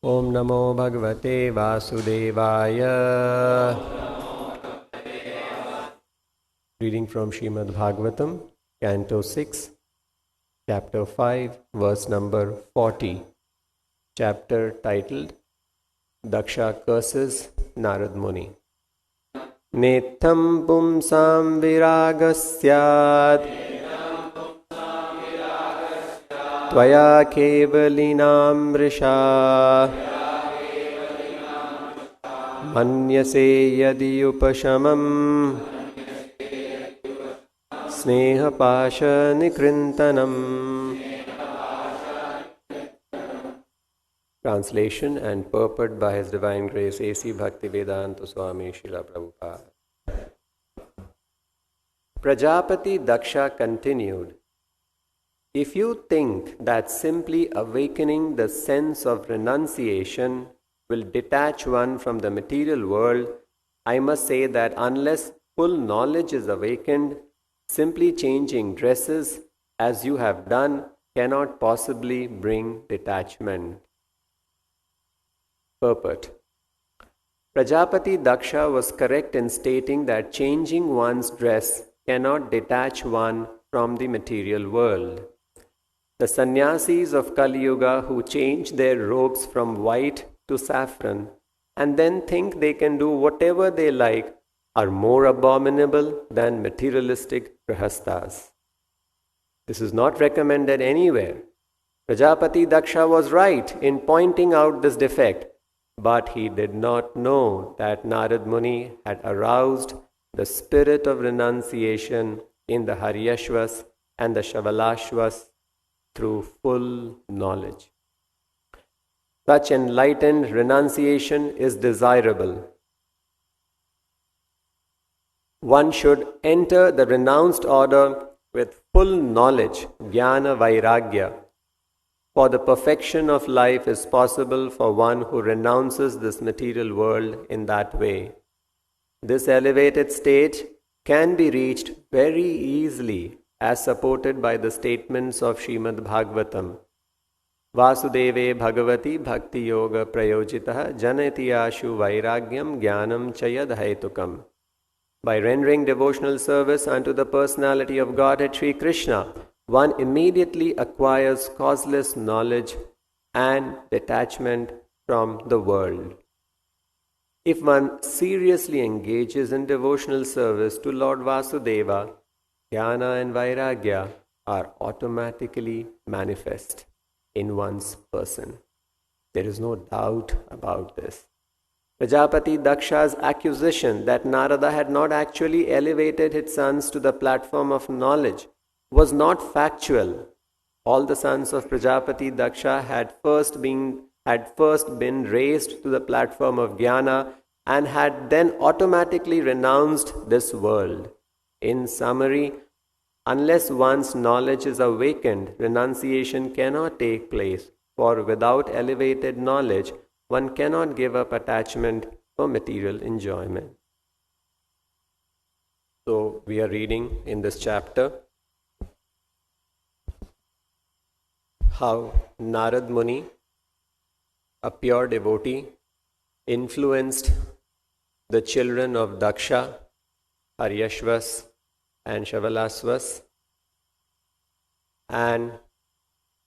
Om Namo Bhagavate Vasudevaya. Reading from Srimad Bhagavatam, Canto 6, Chapter 5, verse number 40. Chapter titled Daksha Curses Narad Muni. Netham pumsam viragasyad Tvaya kevalinam vrisha Manyase yadi upashamam Sneha pasha nikrintanam. Translation and purport by His Divine Grace A.C. Bhaktivedanta Swami Srila Prabhupada. Prajapati Daksha continued, if you think that simply awakening the sense of renunciation will detach one from the material world, I must say that unless full knowledge is awakened, simply changing dresses as you have done cannot possibly bring detachment. Purport. Prajapati Daksha was correct in stating that changing one's dress cannot detach one from the material world. The sannyasis of Kali Yuga who change their robes from white to saffron and then think they can do whatever they like are more abominable than materialistic grahasthas. This is not recommended anywhere. Prajapati Daksha was right in pointing out this defect, but he did not know that Narad Muni had aroused the spirit of renunciation in the Haryashvas and the Shavalashvas through full knowledge. Such enlightened renunciation is desirable. One should enter the renounced order with full knowledge, jnana vairagya. For the perfection of life is possible for one who renounces this material world in that way. This elevated stage can be reached very easily as supported by the statements of Srimad Bhagavatam. Vasudeva Bhagavati Bhakti Yoga Prayojitaha Janatiyashu Vairagyam Jnanam Chayad Haitukam. By rendering devotional service unto the personality of Godhead Sri Krishna, one immediately acquires causeless knowledge and detachment from the world. If one seriously engages in devotional service to Lord Vasudeva, jnana and vairagya are automatically manifest in one's person. There is no doubt about this. Prajapati Daksha's accusation that Narada had not actually elevated his sons to the platform of knowledge was not factual. All the sons of Prajapati Daksha had first been raised to the platform of jnana and had then automatically renounced this world. In summary, unless one's knowledge is awakened, renunciation cannot take place, for without elevated knowledge, one cannot give up attachment for material enjoyment. So, we are reading in this chapter how Narad Muni, a pure devotee, influenced the children of Daksha, Haryashvas, and Shavalasvas, and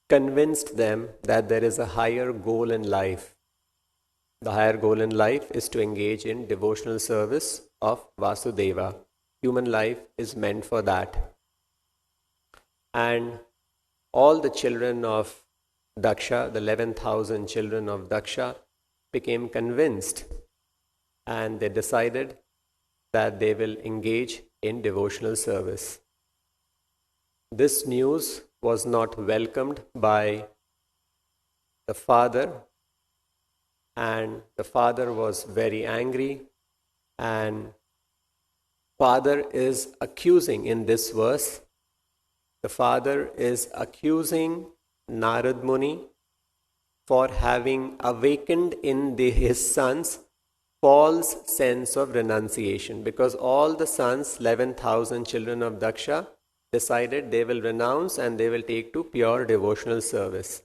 convinced them that there is a higher goal in life. The higher goal in life is to engage in devotional service of Vasudeva. Human life is meant for that. And all the children of Daksha, the 11,000 children of Daksha, became convinced, and they decided that they will engage in devotional service. This news was not welcomed by the father, and the father was very angry, and father is accusing in this verse, the father is accusing Narad Muni for having awakened in his sons false sense of renunciation, because all the sons, 11,000 children of Daksha, decided they will renounce and they will take to pure devotional service.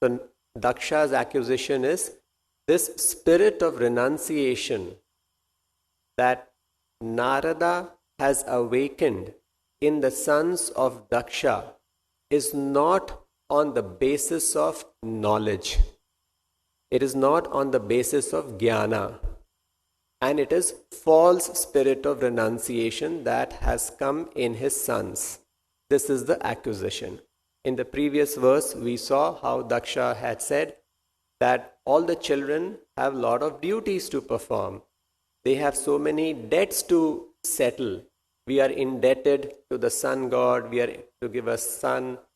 So Daksha's accusation is this spirit of renunciation that Narada has awakened in the sons of Daksha is not on the basis of knowledge. It is not on the basis of jnana. And it is false spirit of renunciation that has come in his sons. This is the accusation. In the previous verse, we saw how Daksha had said that all the children have a lot of duties to perform. They have so many debts to settle. We are indebted to the sun god. We are to give us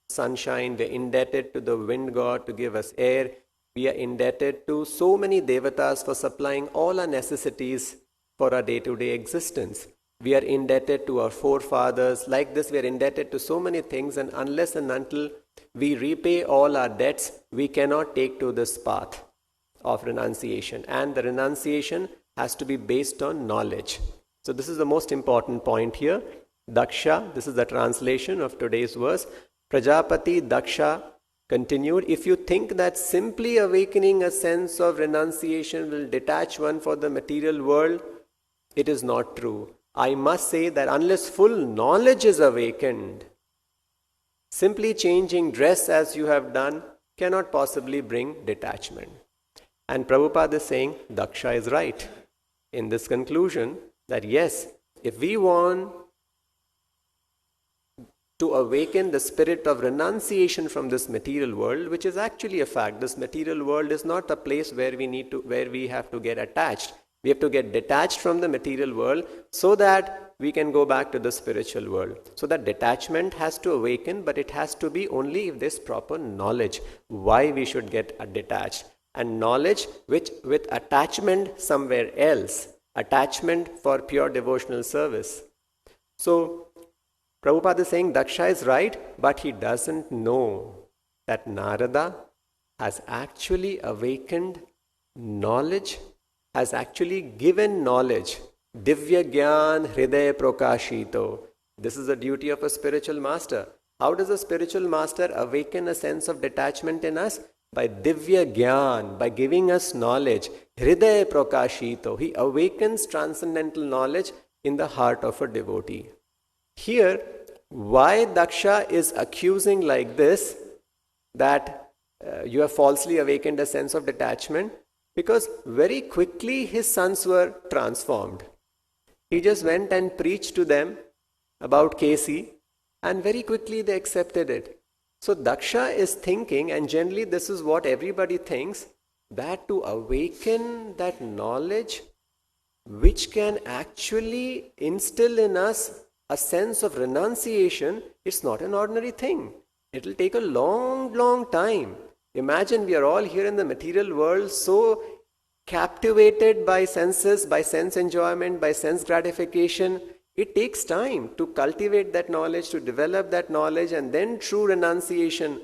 sunshine. We are indebted to the wind god to give us air. We are indebted to so many devatas for supplying all our necessities for our day-to-day existence. We are indebted to our forefathers. Like this, we are indebted to so many things, and unless and until we repay all our debts, we cannot take to this path of renunciation. And the renunciation has to be based on knowledge. So this is the most important point here. Daksha, this is the translation of today's verse. Prajapati Daksha continued, if you think that simply awakening a sense of renunciation will detach one for the material world, it is not true. I must say that unless full knowledge is awakened, simply changing dress as you have done cannot possibly bring detachment. And Prabhupada is saying Daksha is right in this conclusion that yes, if we want to awaken the spirit of renunciation from this material world, which is actually a fact. This material world is not a place where we have to get attached. We have to get detached from the material world so that we can go back to the spiritual world. So that detachment has to awaken, but it has to be only if there's proper knowledge why we should get detached. And knowledge which with attachment somewhere else, attachment for pure devotional service. So Prabhupada is saying Daksha is right, but he doesn't know that Narada has actually awakened knowledge, has actually given knowledge. Divya Gyan Hridaya Prakashito. This is the duty of a spiritual master. How does a spiritual master awaken a sense of detachment in us? By Divya Gyan, by giving us knowledge. Hridaya Prakashito. He awakens transcendental knowledge in the heart of a devotee. Here, why Daksha is accusing like this, that you have falsely awakened a sense of detachment, because very quickly his sons were transformed. He just went and preached to them about KC, and very quickly they accepted it. So Daksha is thinking, and generally this is what everybody thinks, that to awaken that knowledge which can actually instill in us a sense of renunciation, it's not an ordinary thing. It will take a long, long time. Imagine we are all here in the material world so captivated by senses, by sense enjoyment, by sense gratification. It takes time to cultivate that knowledge, to develop that knowledge, and then true renunciation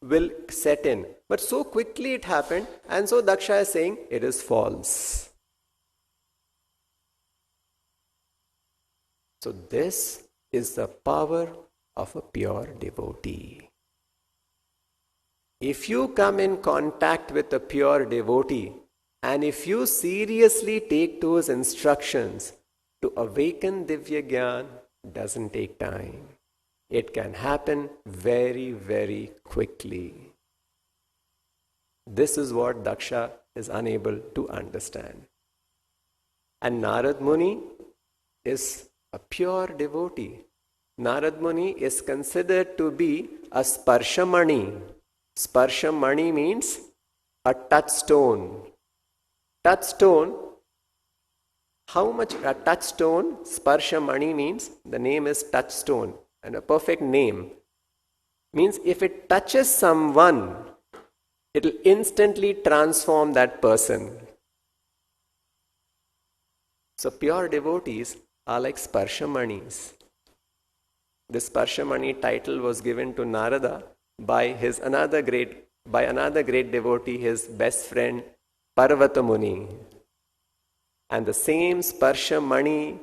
will set in. But so quickly it happened, and so Daksha is saying it is false. So this is the power of a pure devotee. If you come in contact with a pure devotee, and if you seriously take to his instructions, to awaken Divya Gyan doesn't take time. It can happen very, very quickly. This is what Daksha is unable to understand. And Narad Muni is a pure devotee. Narad Muni is considered to be a Sparshamani. Sparshamani means a touchstone. Touchstone, how much a touchstone, Sparshamani means, the name is touchstone, and a perfect name. Means if it touches someone, it will instantly transform that person. So pure devotees are like Sparshamanis. This Sparshamani title was given to Narada by another great devotee, his best friend Parvata Muni. And the same Sparshamani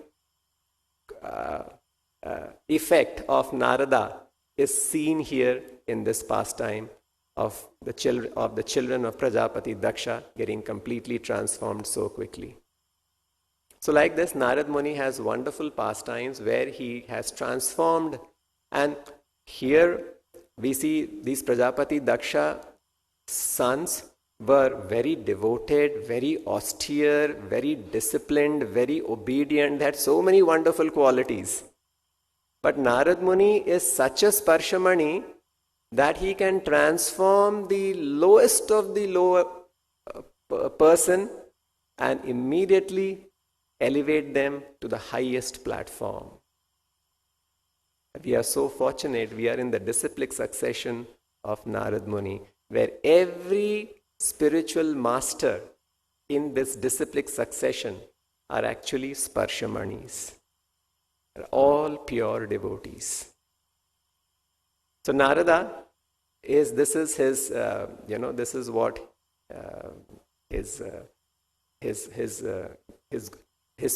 effect of Narada is seen here in this pastime. of the children of Prajapati Daksha getting completely transformed so quickly. So like this, Narad Muni has wonderful pastimes where he has transformed, and here we see these Prajapati Daksha sons were very devoted, very austere, very disciplined, very obedient. They had so many wonderful qualities. But Narad Muni is such a Sparshamani that he can transform the lowest of the lower person and immediately elevate them to the highest platform. We are so fortunate, we are in the disciplic succession of Narad Muni, where every spiritual master in this disciplic succession are actually Sparshamanis. They're all pure devotees. So Narada this is what his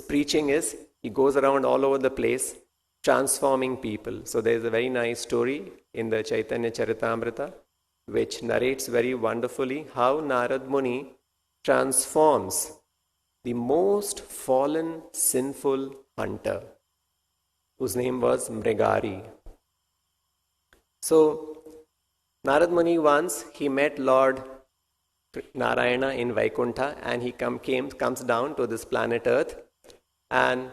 preaching is. He goes around all over the place transforming people. So there is a very nice story in the Chaitanya Charitamrita which narrates very wonderfully how Narad Muni transforms the most fallen, sinful hunter, whose name was Mrigari. So, Narad Muni once, he met Lord Narayana in Vaikuntha, and he comes down to this planet Earth, and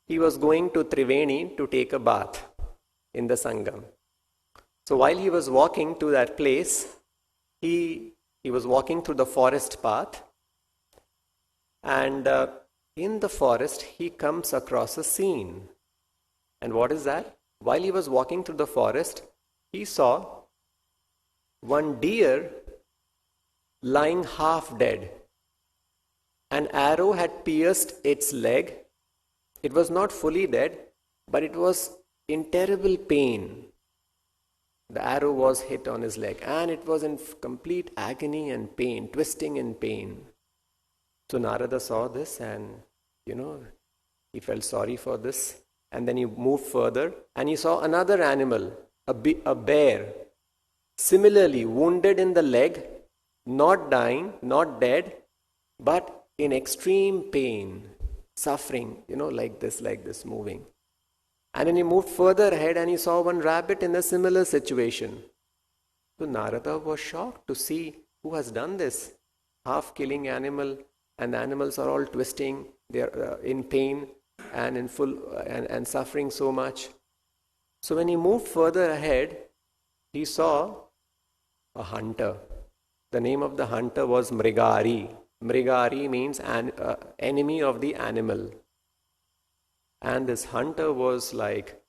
he was going to Triveni to take a bath in the Sangam. So while he was walking to that place, he was walking through the forest path, and in the forest he comes across a scene. And what is that? While he was walking through the forest, he saw one deer lying half dead. An arrow had pierced its leg. It was not fully dead, but it was in terrible pain. The arrow was hit on his leg, and it was in complete agony and pain, twisting in pain. So Narada saw this, and he felt sorry for this. And then he moved further, and he saw another animal, a bear, similarly wounded in the leg, not dying, not dead, but in extreme pain, suffering, like this moving. And then he moved further ahead, and he saw one rabbit in a similar situation. So Narada was shocked to see who has done this. Half-killing animal, and the animals are all twisting, they are in pain and in full and suffering so much. So when he moved further ahead, he saw a hunter. The name of the hunter was Mrigari. Mrigari means an enemy of the animal. And this hunter was like,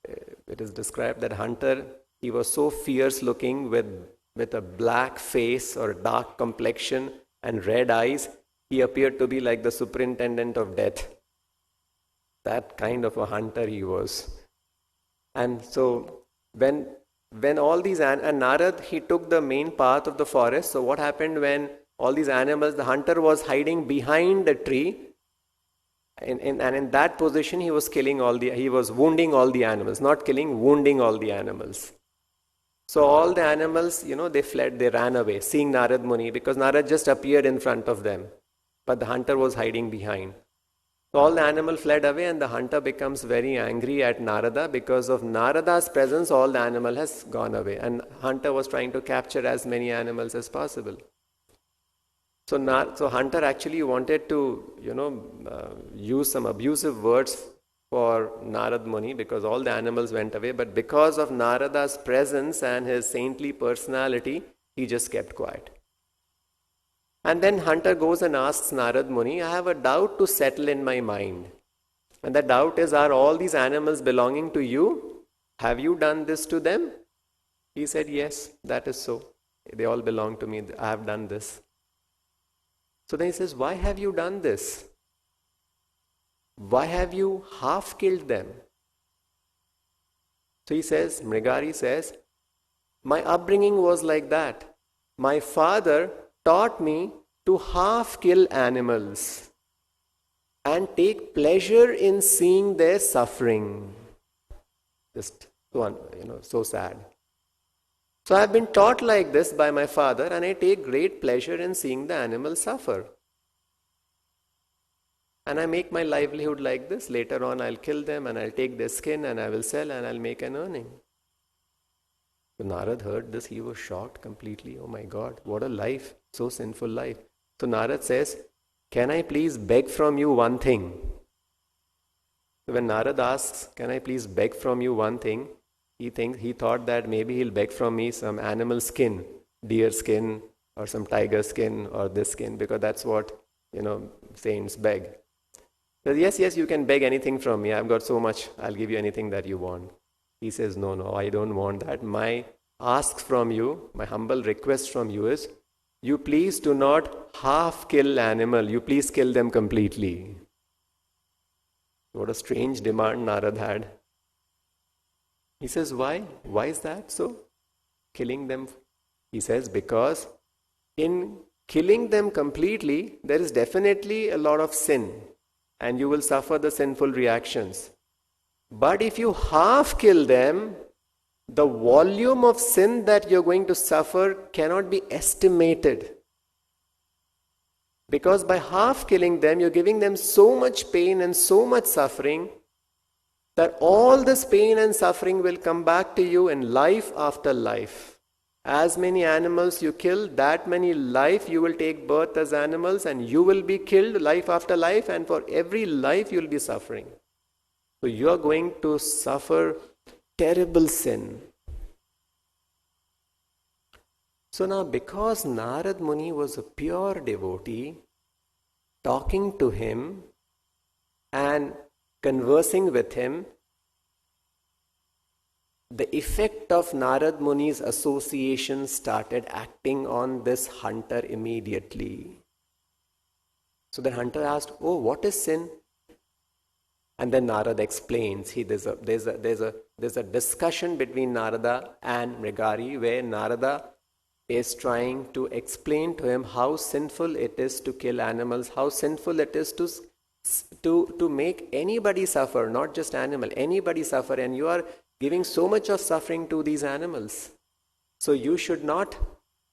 it is described that hunter, he was so fierce looking with a black face or dark complexion and red eyes. He appeared to be like the superintendent of death. That kind of a hunter he was. And so when all these, and Narad, he took the main path of the forest. So what happened when all these animals, the hunter was hiding behind the tree, and in that position he was wounding all the animals, not killing, wounding all the animals. So all the animals, they fled, they ran away, seeing Narad Muni, because Narad just appeared in front of them, but the hunter was hiding behind. So all the animals fled away, and the hunter becomes very angry at Narada. Because of Narada's presence, all the animal has gone away, and hunter was trying to capture as many animals as possible. So hunter actually wanted to, use some abusive words for Narad Muni because all the animals went away. But because of Narada's presence and his saintly personality, he just kept quiet. And then hunter goes and asks Narad Muni, I have a doubt to settle in my mind. And the doubt is, are all these animals belonging to you? Have you done this to them? He said, yes, that is so. They all belong to me. I have done this. So then he says, why have you done this? Why have you half killed them? So he says, Mrigari says, my upbringing was like that. My father taught me to half kill animals and take pleasure in seeing their suffering. Just so sad. So I have been taught like this by my father, and I take great pleasure in seeing the animals suffer. And I make my livelihood like this. Later on, I'll kill them and I'll take their skin and I will sell and I'll make an earning. So Narad heard this, he was shocked completely. Oh my God, what a life, so sinful life. So Narad says, can I please beg from you one thing? So when Narad asks, can I please beg from you one thing? He thought that maybe he'll beg from me some animal skin, deer skin or some tiger skin or this skin, because that's what, saints beg. So yes, you can beg anything from me. I've got so much, I'll give you anything that you want. He says, no, I don't want that. My ask from you, my humble request from you is, you please do not half kill animal, you please kill them completely. What a strange demand Narad had. He says, why? Why is that so? Killing them? He says, because in killing them completely, there is definitely a lot of sin, and you will suffer the sinful reactions. But if you half kill them, the volume of sin that you're going to suffer cannot be estimated. Because by half killing them, you're giving them so much pain and so much suffering that all this pain and suffering will come back to you in life after life. As many animals you kill, that many life you will take birth as animals, and you will be killed life after life, and for every life you will be suffering. So you are going to suffer terrible sin. So now, because Narad Muni was a pure devotee, talking to him and conversing with him, the effect of Narad Muni's association started acting on this hunter immediately. So the hunter asked, oh, what is sin? And then Narada explains. There's a discussion between Narada and Mrigari, where Narada is trying to explain to him how sinful it is to kill animals, how sinful it is to make anybody suffer, not just animal, anybody suffer, and you are giving so much of suffering to these animals. So you should not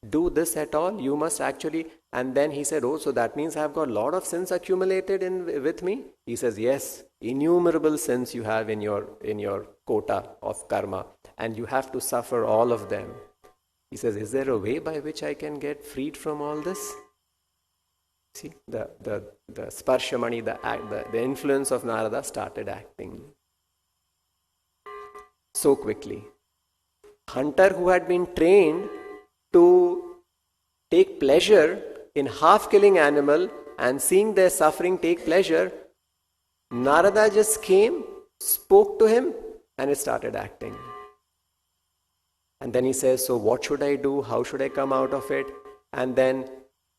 do this at all. You must actually. And then he said, oh, so that means I have got a lot of sins accumulated with me? He says, yes, innumerable sins you have in your quota of karma, and you have to suffer all of them. He says, is there a way by which I can get freed from all this? See, the sparshamani, the influence of Narada started acting so quickly. Hunter who had been trained to take pleasure in half killing animal and seeing their suffering take pleasure, Narada just came, spoke to him, and it started acting. And then he says, so what should I do? How should I come out of it? And then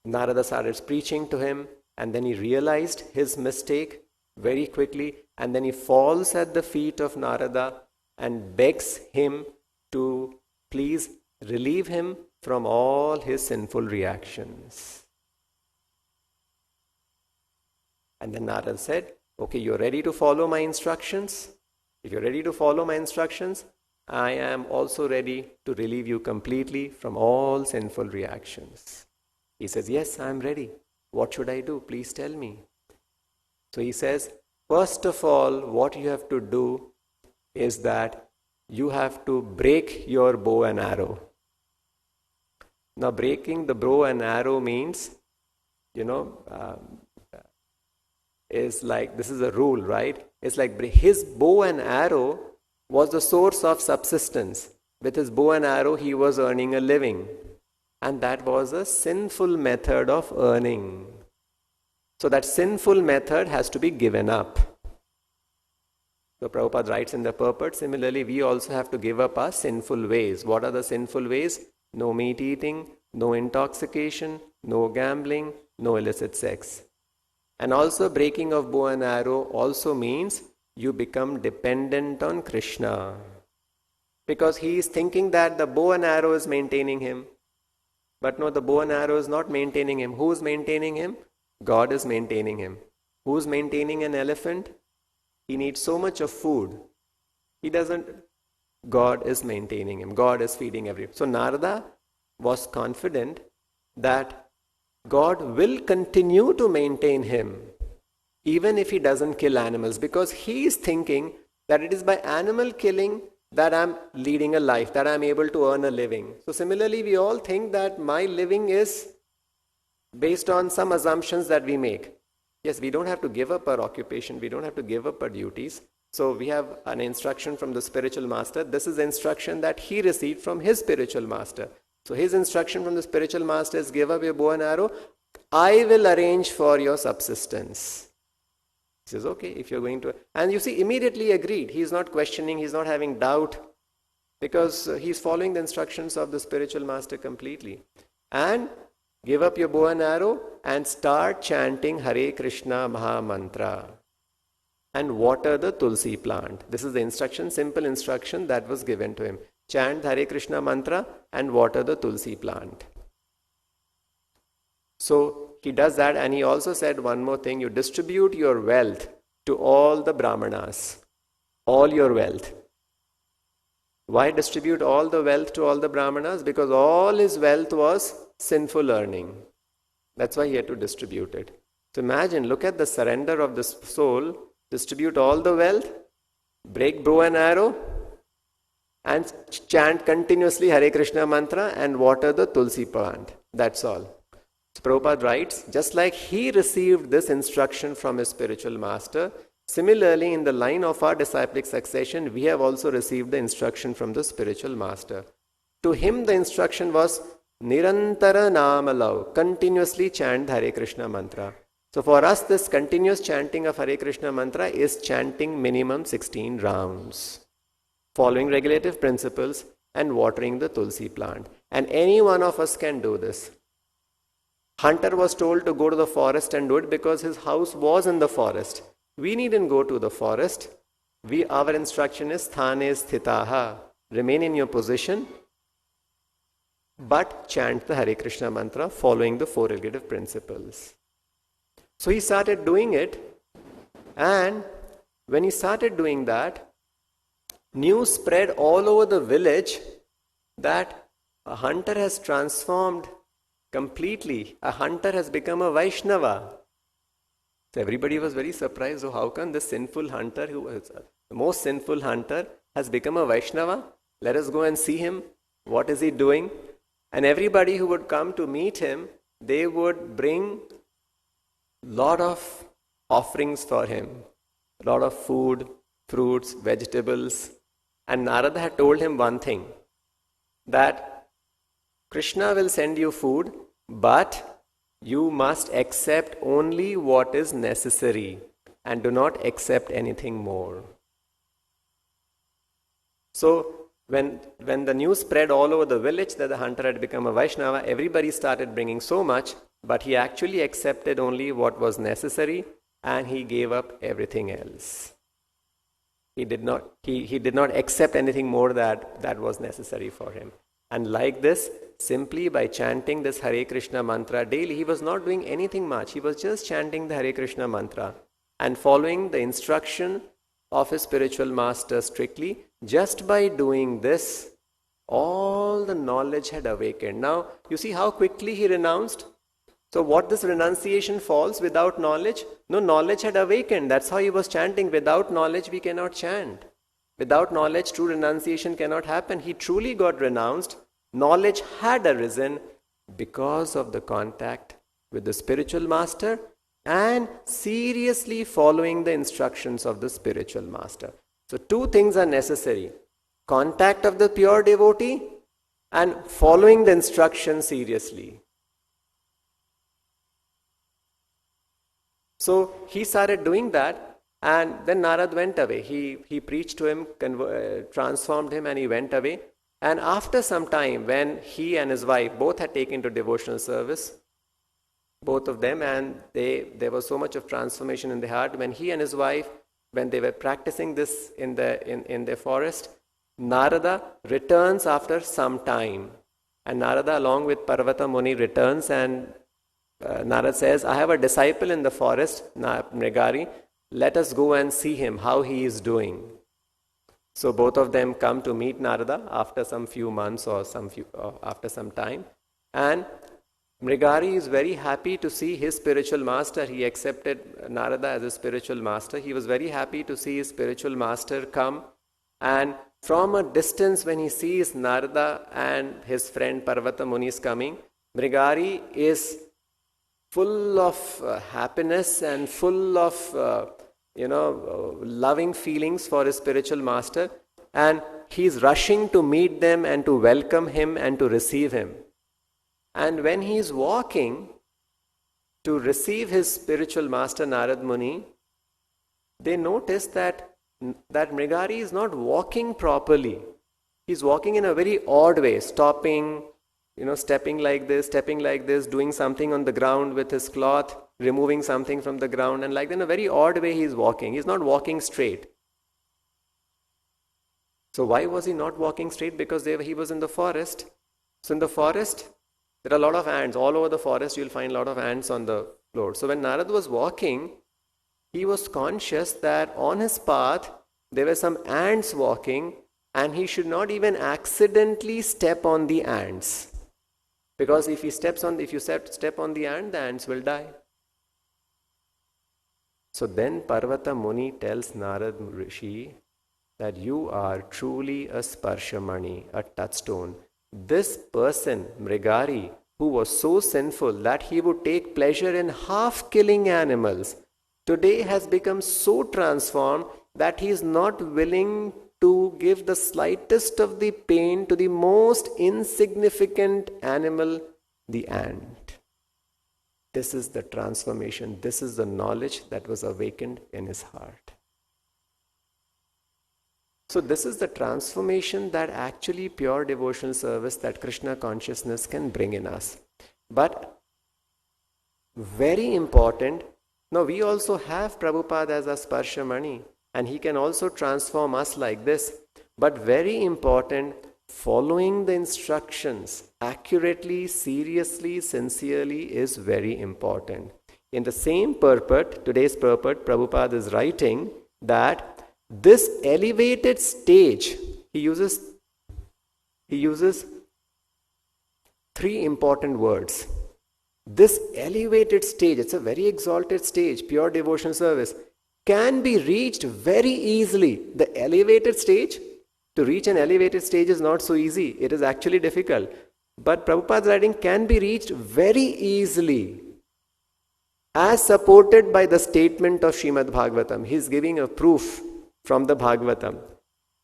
Narada started preaching to him, and then he realized his mistake very quickly, and then he falls at the feet of Narada and begs him to please relieve him from all his sinful reactions. And then Narada said, okay, you're ready to follow my instructions? If you're ready to follow my instructions, I am also ready to relieve you completely from all sinful reactions. He says, yes, I'm ready. What should I do? Please tell me. So he says, first of all, what you have to do is that you have to break your bow and arrow. Now, breaking the bow and arrow means, is like, this is a rule, right? It's like his bow and arrow was the source of subsistence. With his bow and arrow, he was earning a living. And that was a sinful method of earning. So that sinful method has to be given up. So Prabhupada writes in the purport, similarly, we also have to give up our sinful ways. What are the sinful ways? No meat eating, no intoxication, no gambling, no illicit sex. And also breaking of bow and arrow also means you become dependent on Krishna. Because he is thinking that the bow and arrow is maintaining him. But no, the bow and arrow is not maintaining him. Who is maintaining him? God is maintaining him. Who is maintaining an elephant? He needs so much of food. He doesn't God is maintaining him. God is feeding everyone. So Narada was confident that God will continue to maintain him even if he doesn't kill animals, because he is thinking that it is by animal killing that I'm leading a life, that I'm able to earn a living. So similarly, we all think that my living is based on some assumptions that we make. Yes, we don't have to give up our occupation, we don't have to give up our duties. So we have an instruction from the spiritual master. This is the instruction that he received from his spiritual master. So his instruction from the spiritual master is, give up your bow and arrow, I will arrange for your subsistence. He says, okay, if you're going to... And you see, immediately agreed. He's not questioning, he's not having doubt, because he's following the instructions of the spiritual master completely. And give up your bow and arrow and start chanting Hare Krishna Maha Mantra and water the Tulsi plant. This is the instruction, simple instruction that was given to him. Chant Hare Krishna mantra and water the Tulsi plant. So he does that, and he also said one more thing: you distribute your wealth to all the Brahmanas. All your wealth. Why distribute all the wealth to all the Brahmanas? Because all his wealth was sinful earning. That's why he had to distribute it. So imagine, look at the surrender of the soul. Distribute all the wealth, break bow and arrow, and chant continuously Hare Krishna mantra and water the Tulsi plant. That's all. So Prabhupada writes, just like he received this instruction from his spiritual master, similarly in the line of our disciplic succession, we have also received the instruction from the spiritual master. To him the instruction was Nirantara Namalav, continuously chant Hare Krishna mantra. So for us, this continuous chanting of Hare Krishna mantra is chanting minimum 16 rounds, following regulative principles and watering the Tulsi plant. And any one of us can do this. Hunter was told to go to the forest and do it because his house was in the forest. We needn't go to the forest. Our instruction is Sthane Sthitaha. Remain in your position, but chant the Hare Krishna mantra following the four regulative principles. So he started doing it, and when he started doing that, news spread all over the village that a hunter has transformed completely. A hunter has become a Vaishnava. So everybody was very surprised. So how come this sinful hunter, who was the most sinful hunter, has become a Vaishnava? Let us go and see him. What is he doing? And everybody who would come to meet him, they would bring lot of offerings for him, a lot of food, fruits, vegetables. And Narada had told him one thing, that Krishna will send you food, but you must accept only what is necessary and do not accept anything more. So when the news spread all over the village that the hunter had become a Vaishnava, everybody started bringing so much, but he actually accepted only what was necessary and he gave up everything else. He did not accept anything more that was necessary for him. And like this, simply by chanting this Hare Krishna mantra daily, he was not doing anything much. He was just chanting the Hare Krishna mantra and following the instruction of his spiritual master strictly. Just by doing this, all the knowledge had awakened. Now, you see how quickly he renounced? So what this renunciation falls without knowledge? No, knowledge had awakened. That's how he was chanting. Without knowledge, we cannot chant. Without knowledge, true renunciation cannot happen. He truly got renounced. Knowledge had arisen because of the contact with the spiritual master and seriously following the instructions of the spiritual master. So two things are necessary: contact of the pure devotee and following the instructions seriously. So he started doing that, and then Narada went away. He preached to him, transformed him, and he went away. And after some time, when he and his wife both had taken to devotional service, both of them, and there was so much of transformation in their heart, when he and his wife, when they were practicing this in their forest, Narada returns after some time. And Narada, along with Parvata Muni, returns, and Narada says, I have a disciple in the forest, Mrigari. Let us go and see him, how he is doing. So both of them come to meet Narada after some few months or after some time. And Mrigari is very happy to see his spiritual master. He accepted Narada as a spiritual master. He was very happy to see his spiritual master come. And from a distance, when he sees Narada and his friend Parvata Muni is coming, Mrigari is full of happiness and full of loving feelings for his spiritual master, and he's rushing to meet them and to welcome him and to receive him. And when he is walking to receive his spiritual master Narad Muni, they notice that Mrigari is not walking properly. He's walking in a very odd way, stopping, stepping like this, doing something on the ground with his cloth, removing something from the ground, and like that in a very odd way he's walking. He's not walking straight. So why was he not walking straight? Because he was in the forest. So in the forest, there are a lot of ants. All over the forest, you'll find a lot of ants on the floor. So when Narada was walking, he was conscious that on his path, there were some ants walking, and he should not even accidentally step on the ants. Because if you step on the ants will die. So then Parvata Muni tells Narad Rishi that you are truly a sparshamani, a touchstone. This person, Mrigari, who was so sinful that he would take pleasure in half killing animals, today has become so transformed that he is not willing to give the slightest of the pain to the most insignificant animal, the ant. This is the transformation. This is the knowledge that was awakened in his heart. So this is the transformation that actually pure devotional service, that Krishna consciousness can bring in us. But very important, now we also have Prabhupada as a Sparshamani, and he can also transform us like this. But very important, following the instructions accurately, seriously, sincerely is very important. In the same purport, today's purport, Prabhupada is writing that this elevated stage, he uses three important words. This elevated stage, it's a very exalted stage, pure devotional service, can be reached very easily. The elevated stage, to reach an elevated stage is not so easy. It is actually difficult. But Prabhupada's writing can be reached very easily, as supported by the statement of Srimad Bhagavatam. He is giving a proof from the Bhagavatam.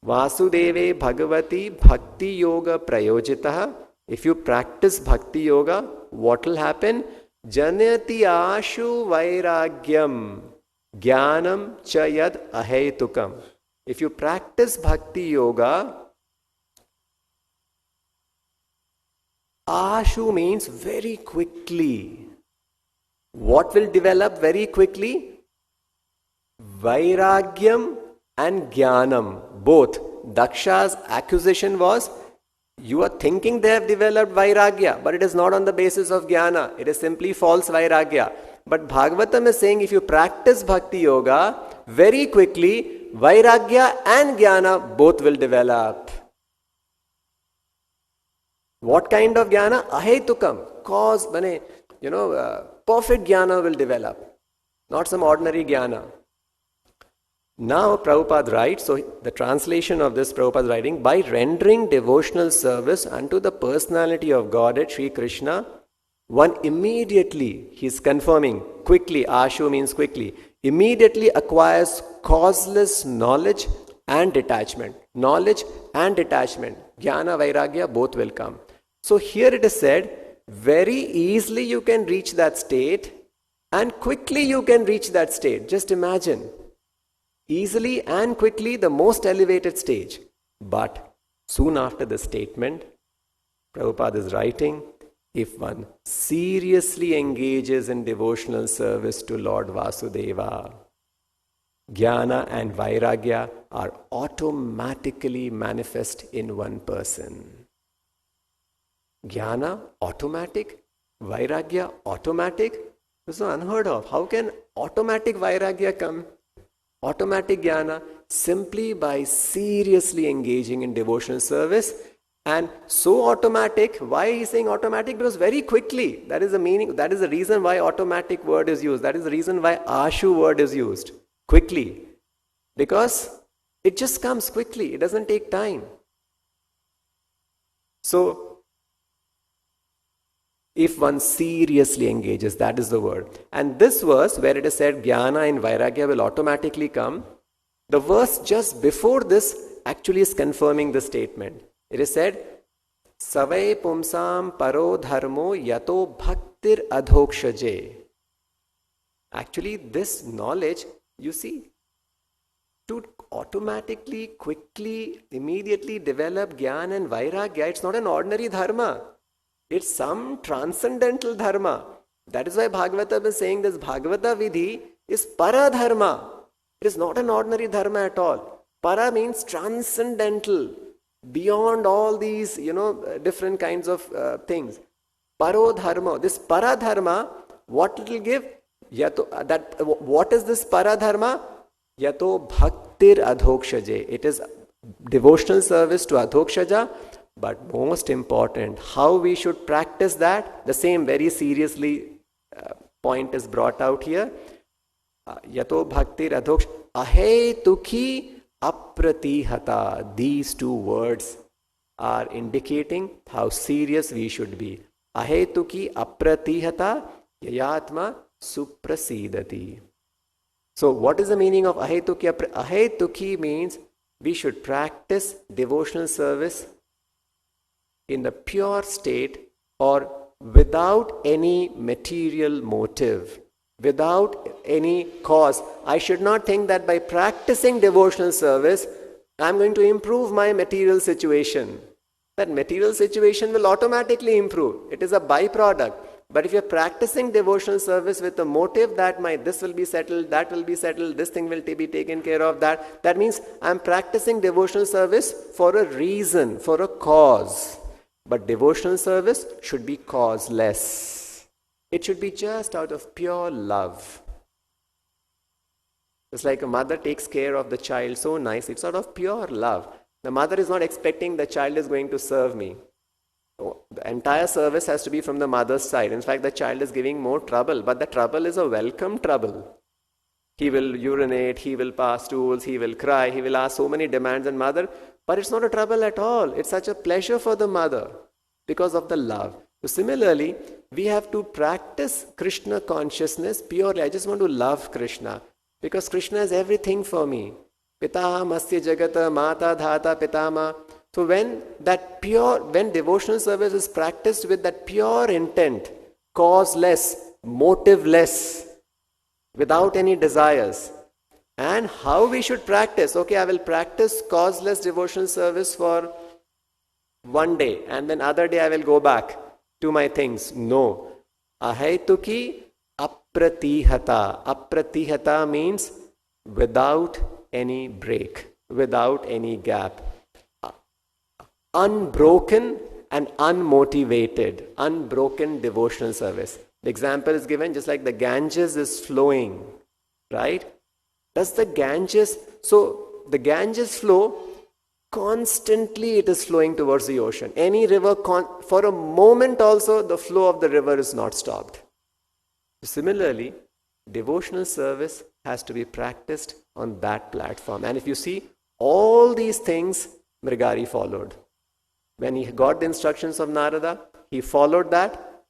Vasudeva Bhagavati Bhakti Yoga Prayojitaha. If you practice Bhakti Yoga, what will happen? Janati Ashu Vairagyam Jnanam Chayad Ahetukam. If you practice Bhakti Yoga, Ashu means very quickly. What will develop very quickly? Vairagyam and Jnanam, both. Daksha's accusation was, you are thinking they have developed Vairagya, but it is not on the basis of Jnana. It is simply false Vairagya. But Bhagavatam is saying, if you practice Bhakti Yoga, very quickly, Vairagya and Jnana both will develop. What kind of Jnana? Ahetukam. Cause, perfect Jnana will develop. Not some ordinary Jnana. Now Prabhupada writes, so the translation of this Prabhupada writing, by rendering devotional service unto the personality of Godhead, Sri Krishna, one immediately, he is confirming, quickly, Ashu means quickly, immediately acquires causeless knowledge and detachment. Knowledge and detachment. Jnana, Vairagya, both will come. So here it is said, very easily you can reach that state and quickly you can reach that state. Just imagine. Easily and quickly, the most elevated stage. But soon after the statement, Prabhupada is writing, if one seriously engages in devotional service to Lord Vasudeva, Jnana and Vairagya are automatically manifest in one person. Jnana, automatic. Vairagya, automatic. This is unheard of. How can automatic Vairagya come? Automatic jnana simply by seriously engaging in devotional service. And so automatic, why is he saying automatic? Because very quickly, that is the meaning, that is the reason why automatic word is used. That is the reason why ashu word is used. Quickly. Because it just comes quickly. It doesn't take time. So, if one seriously engages, that is the word. And this verse, where it is said jnana and vairagya will automatically come, the verse just before this actually is confirming the statement. It is said, Savai pumsam paro dharmo yato bhaktir adhokshaje. Actually, this knowledge, you see, to automatically, quickly, immediately develop jnana and vairagya, it's not an ordinary dharma. It's some transcendental dharma. That is why Bhagavata is saying this Bhagavata Vidhi is para dharma. It is not an ordinary dharma at all. Para means transcendental, beyond all these, different kinds of things. Paro dharma. This para dharma, what it will give? What is this para dharma? Yato bhaktir adhokshaje. It is devotional service to adhokshaja. But most important, how we should practice that, the same very seriously point is brought out here. Yato bhaktir adhoksha ahetuki apratihata. These two words are indicating how serious we should be. Ahetuki apratihata yayatma suprasidati. So what is the meaning of ahetuki? Ahetuki means we should practice devotional service in the pure state or without any material motive, without any cause. I should not think that by practicing devotional service, I'm going to improve my material situation. That material situation will automatically improve. It is a byproduct. But if you're practicing devotional service with the motive that this will be settled, that will be settled, this thing will be taken care of, that means I'm practicing devotional service for a reason, for a cause. But devotional service should be causeless. It should be just out of pure love. It's like a mother takes care of the child so nice. It's out of pure love. The mother is not expecting the child is going to serve me. The entire service has to be from the mother's side. In fact, the child is giving more trouble, but the trouble is a welcome trouble. He will urinate, he will pass stools, he will cry, he will ask so many demands and mother, but it's not a trouble at all. It's such a pleasure for the mother because of the love. So similarly, we have to practice Krishna consciousness purely. I just want to love Krishna because Krishna is everything for me. Pitaha masya jagata mata dhata pitama. So when devotional service is practiced with that pure intent, causeless, motiveless, without any desires, and how we should practice. Okay, I will practice causeless devotional service for one day and then other day I will go back to my things. No. Ahetuki apratihata. Apratihata means without any break, without any gap. Unbroken and unmotivated, unbroken devotional service. The example is given just like the Ganges is flowing, right? Does the Ganges, so the Ganges flow, constantly it is flowing towards the ocean. Any river, for a moment also, the flow of the river is not stopped. Similarly, devotional service has to be practiced on that platform. And if you see, all these things Mrigari followed. When he got the instructions of Narada, he followed that,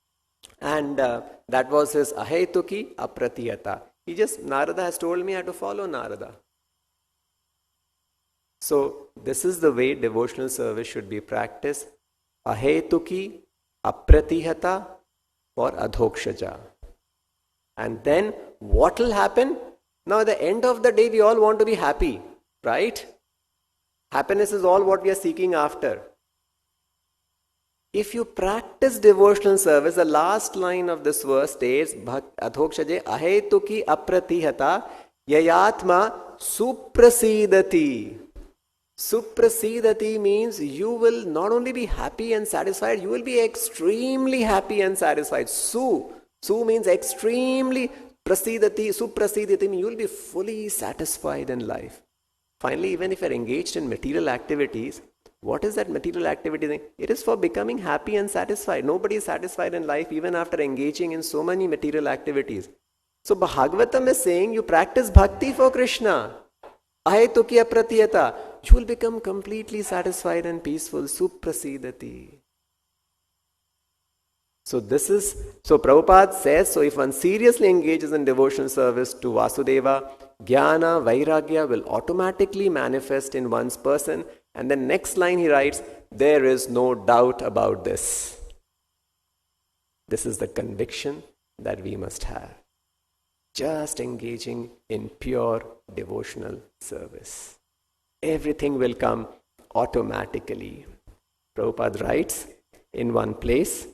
and that was his ahetuki apratiyata. Narada has told me I have to follow Narada. So this is the way devotional service should be practiced. Ahetuki apratihata for adhokshaja. And then what will happen? Now at the end of the day we all want to be happy, right? Happiness is all what we are seeking after. If you practice devotional service, the last line of this verse states, adhokshaje ahetuki apratihata yayatma suprasidati. Suprasidati means you will not only be happy and satisfied, you will be extremely happy and satisfied. Su means extremely, prasidati, suprasidati, you will be fully satisfied in life. Finally, even if you are engaged in material activities, what is that material activity thing? It is for becoming happy and satisfied. Nobody is satisfied in life even after engaging in so many material activities. So Bhagavatam is saying you practice bhakti for Krishna. Ahetukya pratiyata. You will become completely satisfied and peaceful. Suprasidati. So Prabhupada says, so if one seriously engages in devotional service to Vasudeva, Jnana, Vairagya will automatically manifest in one's person. And then next line he writes, there is no doubt about this. This is the conviction that we must have. Just engaging in pure devotional service. Everything will come automatically. Prabhupada writes in one place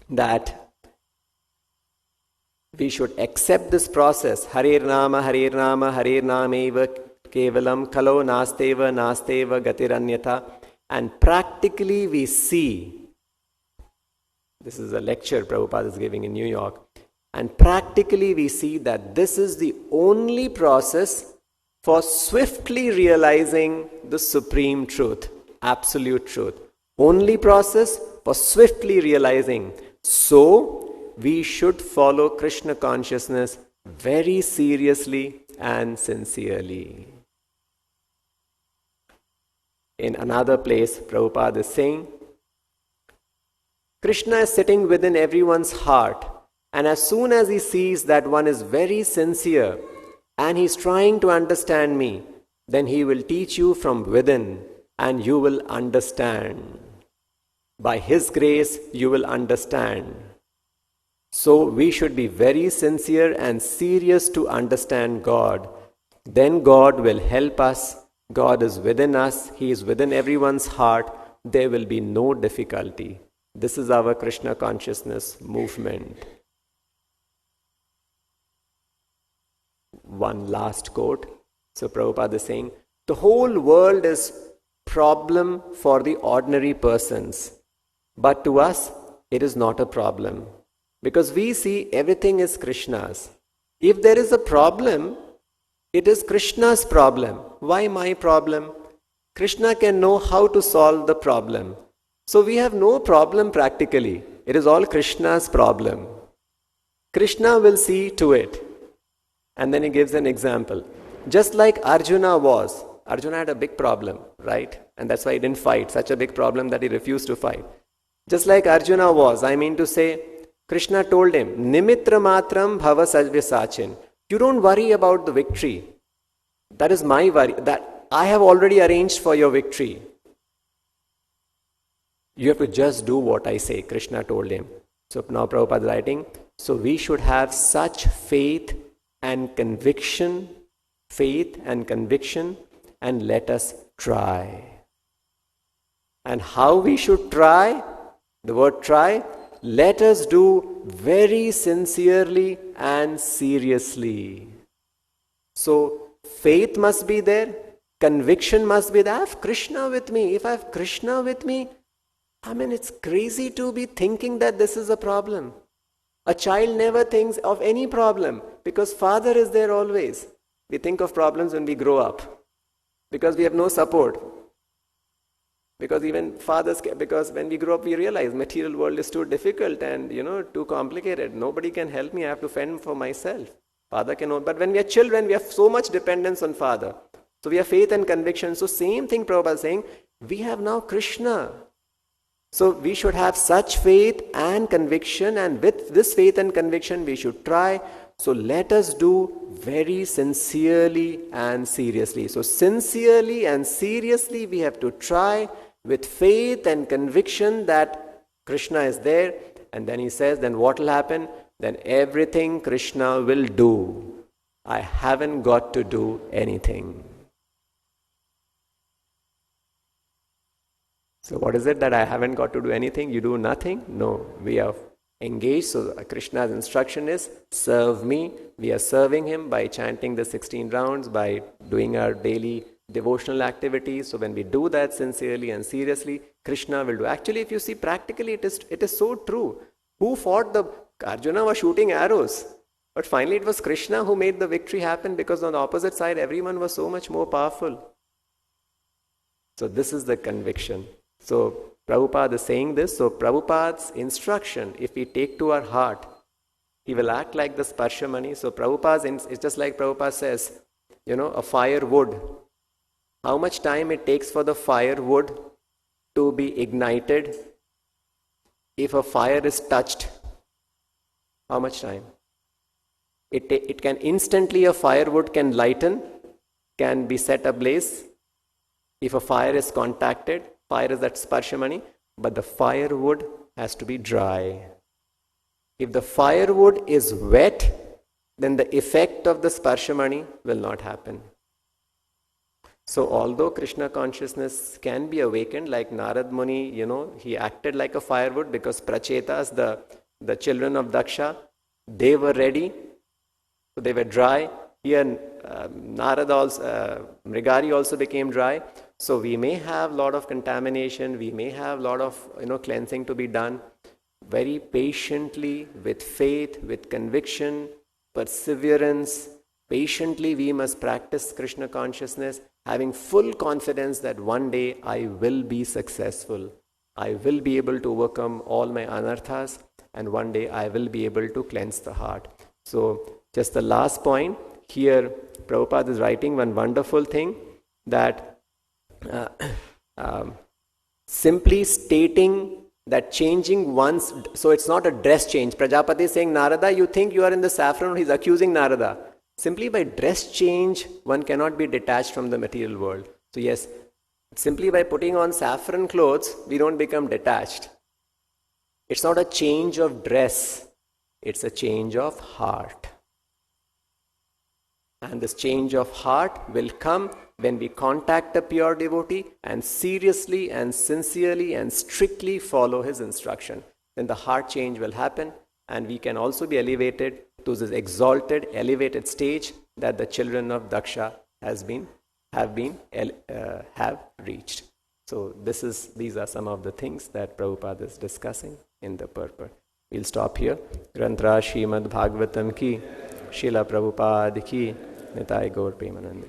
that we should accept this process. Harir Nama, Harir Nama, Harir Nameva Kevalam, Kalo Nasteva, Nasteva Gatiranyata. And practically we see, this is a lecture Prabhupada is giving in New York, and practically we see that this is the only process for swiftly realizing the supreme truth, absolute truth. Only process for swiftly realizing. So, we should follow Krishna consciousness very seriously and sincerely. In another place, Prabhupada is saying, Krishna is sitting within everyone's heart, and as soon as he sees that one is very sincere and he's trying to understand me, then he will teach you from within and you will understand. By his grace, you will understand. So we should be very sincere and serious to understand God. Then God will help us. God is within us. He is within everyone's heart. There will be no difficulty. This is our Krishna consciousness movement. One last quote. So Prabhupada is saying, the whole world is problem for the ordinary persons. But to us, it is not a problem. Because we see everything is Krishna's. If there is a problem, it is Krishna's problem. Why my problem? Krishna can know how to solve the problem. So we have no problem practically. It is all Krishna's problem. Krishna will see to it. And then he gives an example. Just like Arjuna was. Arjuna had a big problem, right? And that's why he didn't fight. Such a big problem that he refused to fight. Just like Arjuna was, I mean to say, Krishna told him, Nimitra matram bhava sajvisachin. You don't worry about the victory. That is my worry. That I have already arranged for your victory. You have to just do what I say, Krishna told him. So now Prabhupada is writing, so we should have such faith and conviction, and let us try. And how we should try? The word try, let us do very sincerely and seriously. So, faith must be there, conviction must be there. I have Krishna with me. If I have Krishna with me, I mean, it's crazy to be thinking that this is a problem. A child never thinks of any problem because Father is there always. We think of problems when we grow up because we have no support. Because even fathers, because when we grow up, we realize material world is too difficult and, too complicated. Nobody can help me. I have to fend for myself. Father cannot. But when we are children, we have so much dependence on Father. So we have faith and conviction. So same thing Prabhupada is saying, we have now Krishna. So we should have such faith and conviction, and with this faith and conviction, we should try. So let us do very sincerely and seriously. So sincerely and seriously, we have to try with faith and conviction that Krishna is there. And then he says, then what will happen? Then everything Krishna will do. I haven't got to do anything. So what is it that I haven't got to do anything? You do nothing? No, we are engaged. So Krishna's instruction is, serve me. We are serving him by chanting the 16 rounds, by doing our daily devotional activities. So when we do that sincerely and seriously, Krishna will do. Actually, if you see practically, it is so true. Who fought Arjuna was shooting arrows. But finally it was Krishna who made the victory happen, because on the opposite side everyone was so much more powerful. So this is the conviction. So Prabhupada is saying this. So Prabhupada's instruction, if we take to our heart, he will act like the Sparshamani. So Prabhupada's, it's just like Prabhupada says, a firewood. How much time it takes for the firewood to be ignited? If a fire is touched, how much time? It can instantly, a firewood can lighten, can be set ablaze. If a fire is contacted, fire is that Sparshamani, but the firewood has to be dry. If the firewood is wet, then the effect of the Sparshamani will not happen. So although Krishna consciousness can be awakened, like Narada Muni, he acted like a firewood, because Prachetas, the children of Daksha, they were ready, so they were dry. Here Narada also, Mrigari also became dry. So we may have a lot of contamination, we may have a lot of cleansing to be done. Very patiently, with faith, with conviction, perseverance, patiently we must practice Krishna consciousness, having full confidence that one day I will be successful. I will be able to overcome all my anarthas, and one day I will be able to cleanse the heart. So just the last point, here Prabhupada is writing one wonderful thing, that simply stating that changing one's, so it's not a dress change. Prajapati is saying, Narada, you think you are in the saffron, he's accusing Narada. Simply by dress change, one cannot be detached from the material world. So yes, simply by putting on saffron clothes, we don't become detached. It's not a change of dress, it's a change of heart. And this change of heart will come when we contact a pure devotee and seriously and sincerely and strictly follow his instruction. Then the heart change will happen, and we can also be elevated to this exalted, elevated stage that the children of Daksha have reached. So these are some of the things that Prabhupada is discussing in the purport. We'll stop here. Grantra Srimad Bhagavatam ki, Srila Prabhupada ki, Nitai Gaur Premanande.